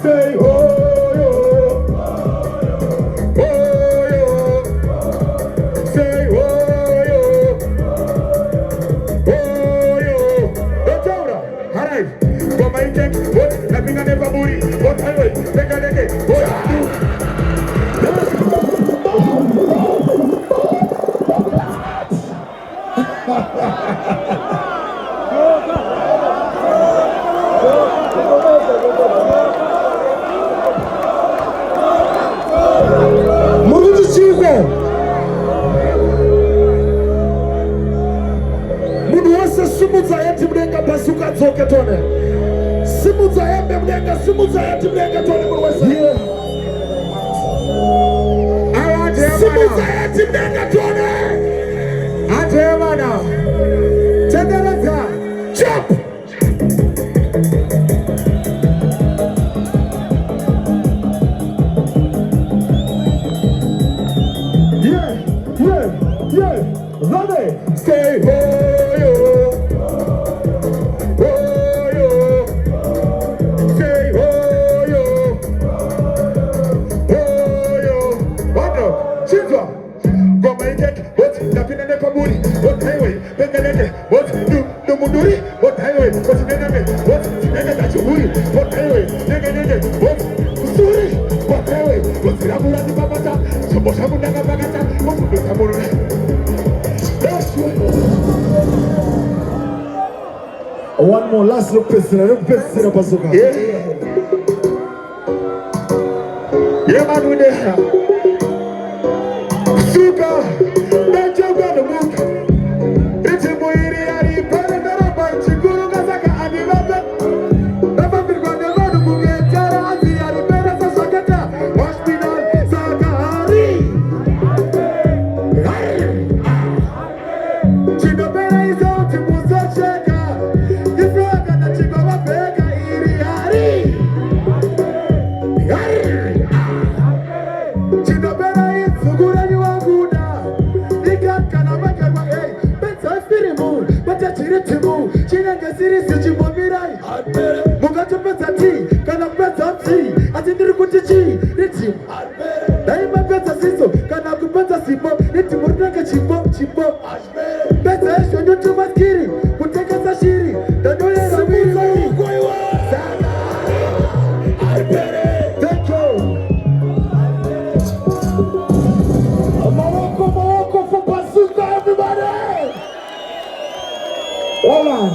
Say oh yo, oh yo. Say oh yo, oh yo. Don't tell her. Alright. For my check, what? Nothing on the booty. What? Highway. Take a decade. What? Bazooker zoke tone. Simuza yembe mlenga, simuza yati mlenga tone mwese. Simuza yati mlenga tone. Ate mana. Tendereza. Chop. Yeah. Ready? Stay home. One more last look, Bazooker. Yeah, man, we there. Bazooker, don't you go to book. It's a boy, everybody. Hold on.